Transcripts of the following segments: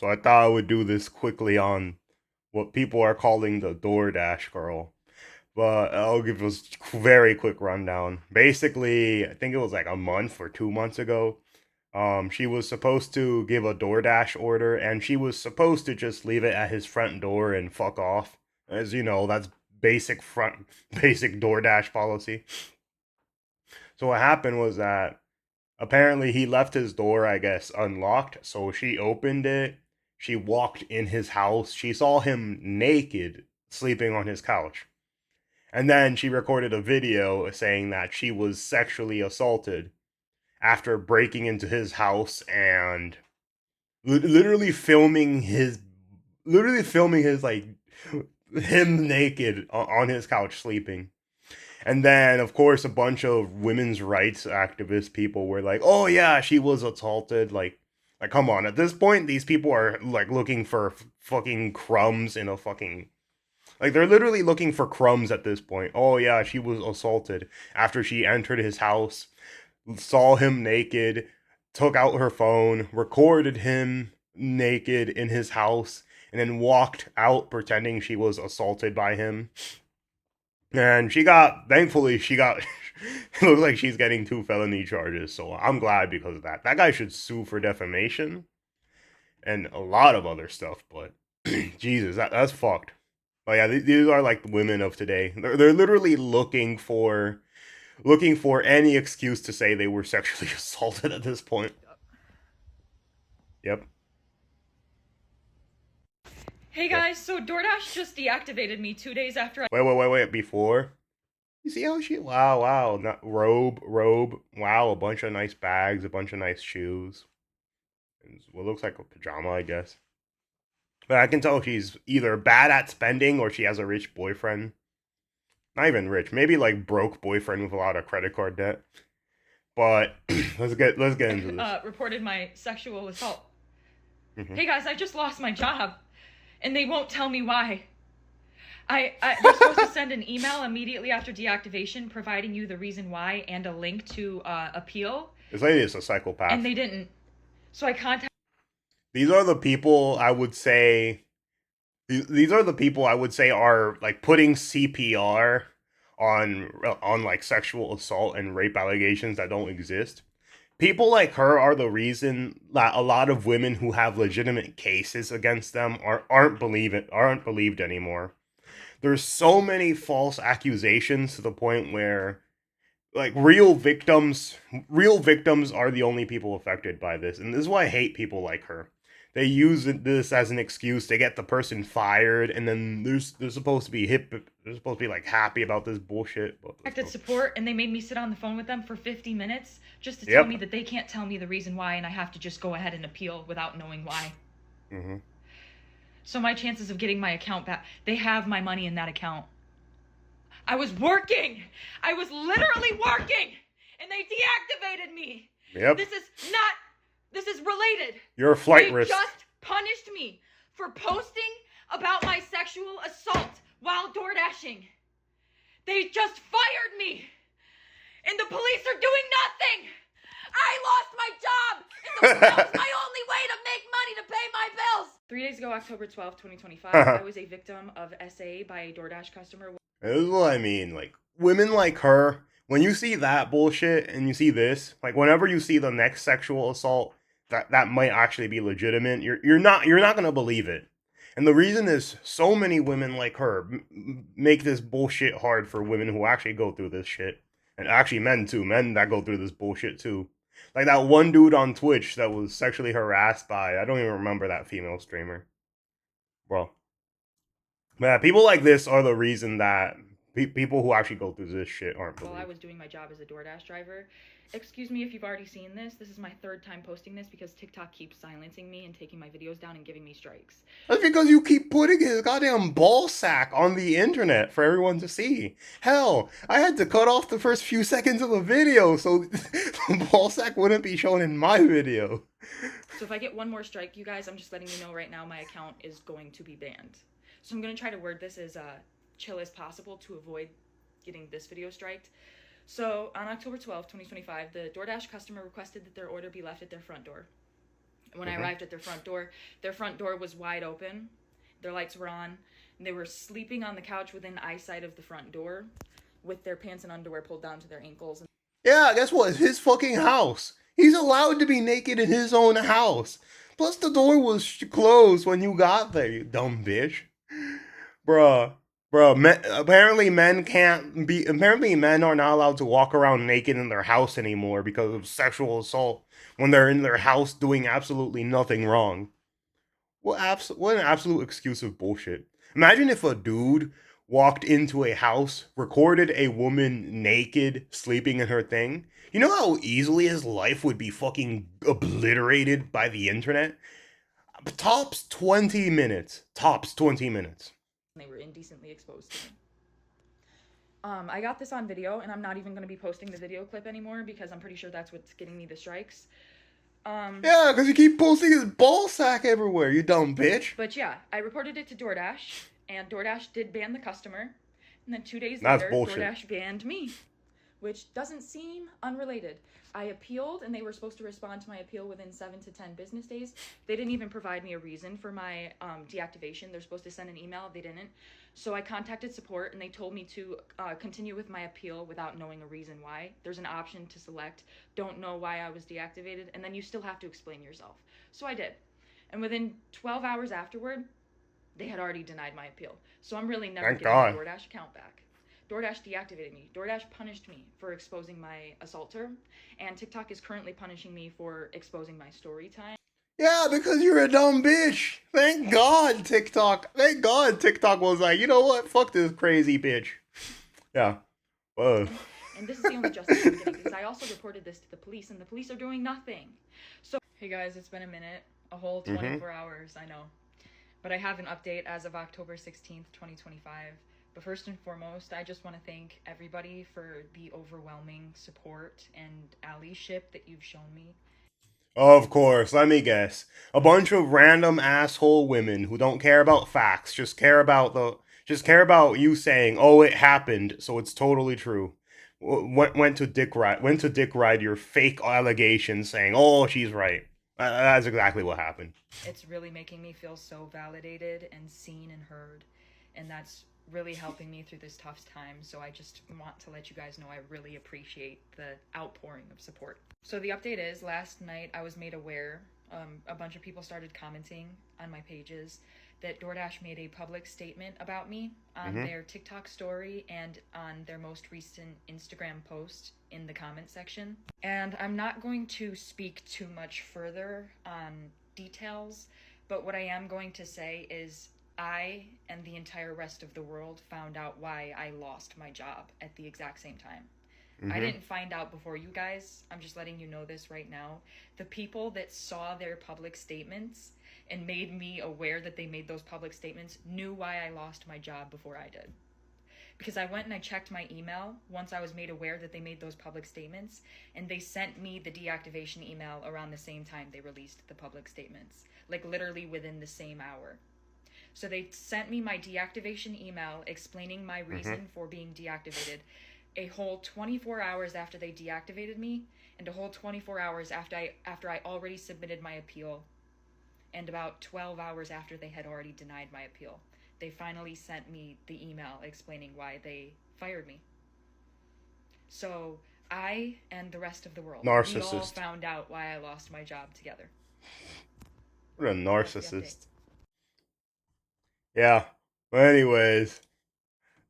So I thought I would do this quickly on what people are calling the DoorDash girl. But I'll give us a very quick rundown. Basically, I think it was like a month or 2 months ago. She was supposed to give a DoorDash order, and she was supposed to just leave it at his front door and fuck off. As you know, that's basic DoorDash policy. So what happened was that apparently he left his door, I guess, unlocked. So she opened it. She walked in his house. She saw him naked sleeping on his couch. And then she recorded a video saying that she was sexually assaulted after breaking into his house and literally filming his like him naked on his couch sleeping. And then, of course, a bunch of women's rights activist people were like, "Oh yeah, she was assaulted." Like, come on. At this point, these people are like looking for fucking crumbs in a fucking like they're literally looking for crumbs at this point. Oh yeah, she was assaulted after she entered his house, saw him naked, took out her phone, recorded him naked in his house, and then walked out pretending she was assaulted by him. And thankfully, she got, it looks like she's getting 2 felony charges. So I'm glad because of that. That guy should sue for defamation and a lot of other stuff. But Jesus, that's fucked. But yeah, these are like the women of today. They're literally looking for any excuse to say they were sexually assaulted at this point. Yep. Hey Yep. guys, so DoorDash just deactivated me 2 days after I Wait. Before you see how she? Wow. Not robe. Wow, a bunch of nice bags, a bunch of nice shoes. And what looks like a pajama, I guess. But I can tell she's either bad at spending or she has a rich boyfriend. Not even rich, maybe like broke boyfriend with a lot of credit card debt. But let's get into this. reported my sexual assault. Hmm. Hey guys, I just lost my job, and they won't tell me why. They're supposed to send an email immediately after deactivation, providing you the reason why and a link to appeal, This lady is a and psychopath. they didn't. So I contacted. These are the people I would say. These are the people I would say are like putting CPR on like sexual assault and rape allegations that don't exist. People like her are the reason that a lot of women who have legitimate cases against them aren't believed anymore. There's so many false accusations to the point where like real victims are the only people affected by this, and this is why I hate people like her. They use this as an excuse to get the person fired, and then they're supposed to be they're supposed to be like happy about this bullshit. But Support, and they made me sit on the phone with them for 50 minutes just to tell me yep. that they can't tell me the reason why, and I have to just go ahead and appeal without knowing why. Hmm. So my chances of getting my account back, they have my money in that account. I was working. I was literally working, and they deactivated me. Yep. This is not, this is related. You're a flight They risk. just punished me for posting about my sexual assault while door dashing. They just fired me, and the police are doing nothing. I lost my job, and that was my only way to make money to pay my bills. 3 days ago, October 12th, 2025, I was a victim of SA by a DoorDash customer. This is what I mean. Like women like her, when you see that bullshit and you see this, like whenever you see the next sexual assault that might actually be legitimate, you're not gonna believe it. And the reason is so many women like her make this bullshit hard for women who actually go through this shit, and actually men too, men that go through this bullshit too. Like that one dude on Twitch that was sexually harassed by I don't even remember that female streamer. Well, yeah, people like this are the reason that people who actually go through this shit aren't believed. While I was doing my job as a DoorDash driver. Excuse me if you've already seen this. This is my third time posting this because TikTok keeps silencing me and taking my videos down and giving me strikes. That's because you keep putting his goddamn ball sack on the internet for everyone to see. Hell, I had to cut off the first few seconds of the video so the ball sack wouldn't be shown in my video. So if I get one more strike, you guys, I'm just letting you know right now my account is going to be banned. So I'm going to try to word this as chill as possible to avoid getting this video striked. So on October 12th, 2025, the DoorDash customer requested that their order be left at their front door. When I arrived at their front door was wide open. Their lights were on. And they were sleeping on the couch within eyesight of the front door with their pants and underwear pulled down to their ankles. Yeah, guess what? It's his fucking house. He's allowed to be naked in his own house. Plus, the door was closed when you got there, you dumb bitch. Bruh. Bruh, apparently men can't be. Apparently, men are not allowed to walk around naked in their house anymore because of sexual assault when they're in their house doing absolutely nothing wrong. What an absolute excuse of bullshit. Imagine if a dude walked into a house, recorded a woman naked, sleeping in her thing. You know how easily his life would be fucking obliterated by the internet? Tops 20 minutes. Tops 20 minutes. They were indecently exposed to me. I got this on video, and I'm not even going to be posting the video clip anymore because I'm pretty sure that's what's getting me the strikes. Yeah, because you keep posting his ball sack everywhere, you dumb bitch. But yeah, I reported it to DoorDash, and DoorDash did ban the customer. And then 2 days That's later, bullshit. DoorDash banned me, which doesn't seem unrelated. I appealed, and they were supposed to respond to my appeal within 7 to 10 business days. They didn't even provide me a reason for my deactivation. They're supposed to send an email. They didn't. So I contacted support, and they told me to continue with my appeal without knowing a reason why. There's an option to select, don't know why I was deactivated, and then you still have to explain yourself. So I did. And within 12 hours afterward, they had already denied my appeal. So I'm really never getting my DoorDash account back. DoorDash deactivated me. DoorDash punished me for exposing my assaulter, and TikTok is currently punishing me for exposing my story time. Yeah, because you're a dumb bitch. Thank God TikTok. Thank God TikTok was like, you know what? Fuck this crazy bitch. Yeah. Whoa. And this is the only justice I'm getting because I also reported this to the police, and the police are doing nothing. So, hey guys, it's been a minute. A whole 24 hours, I know. But I have an update as of October 16th, 2025. But first and foremost, I just want to thank everybody for the overwhelming support and allyship that you've shown me. Of course, let me guess. A bunch of random asshole women who don't care about facts, just care about you saying, "Oh, it happened, so it's totally true." Went to dick ride your fake allegations saying, "Oh, she's right." That's exactly what happened. It's really making me feel so validated and seen and heard, and that's really helping me through this tough time. So I just want to let you guys know I really appreciate the outpouring of support. So the update is, last night I was made aware, a bunch of people started commenting on my pages that DoorDash made a public statement about me on their TikTok story and on their most recent Instagram post in the comment section. And I'm not going to speak too much further on details, but what I am going to say is I and the entire rest of the world found out why I lost my job at the exact same time. I didn't find out before you guys. I'm just letting you know this right now. The people that saw their public statements and made me aware that they made those public statements knew why I lost my job before I did. Because I went and I checked my email once I was made aware that they made those public statements, and they sent me the deactivation email around the same time they released the public statements, like literally within the same hour. So they sent me my deactivation email explaining my reason for being deactivated a whole 24 hours after they deactivated me, and a whole 24 hours after I already submitted my appeal, and about 12 hours after they had already denied my appeal. They finally sent me the email explaining why they fired me. So I and the rest of the world, we all found out why I lost my job together. What a narcissist. Yeah. Well, anyways,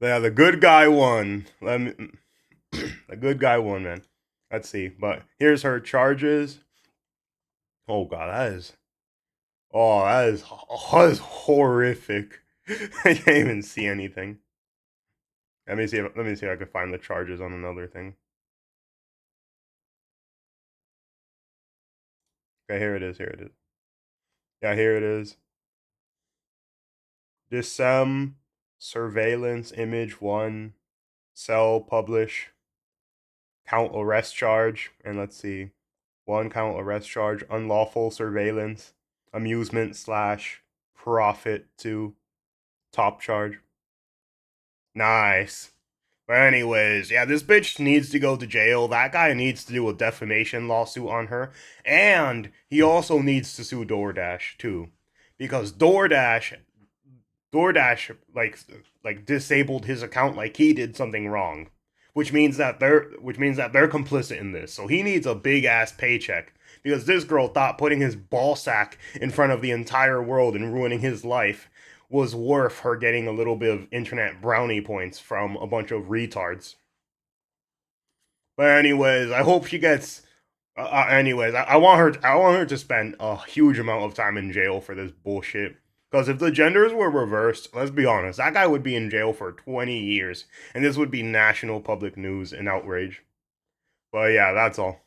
yeah, the good guy won. The good guy won, man. Let's see. But here's her charges. Oh god, that is horrific. I can't even see anything. Let me see if I can find the charges on another thing. Okay, here it is. Yeah, here it is. Disem surveillance image 1, sell, publish, count arrest charge, and let's see. 1 count arrest charge, unlawful surveillance, amusement / profit 2, top charge. Nice. But anyways, yeah, this bitch needs to go to jail. That guy needs to do a defamation lawsuit on her. And he also needs to sue DoorDash too. Because DoorDash like disabled his account like he did something wrong. Which means that they're complicit in this. So he needs a big ass paycheck. Because this girl thought putting his ball sack in front of the entire world and ruining his life was worth her getting a little bit of internet brownie points from a bunch of retards. But anyways, I hope she gets. Anyways, I want her. I want her to spend a huge amount of time in jail for this bullshit. Because if the genders were reversed, let's be honest, that guy would be in jail for 20 years, and this would be national public news and outrage. But yeah, that's all.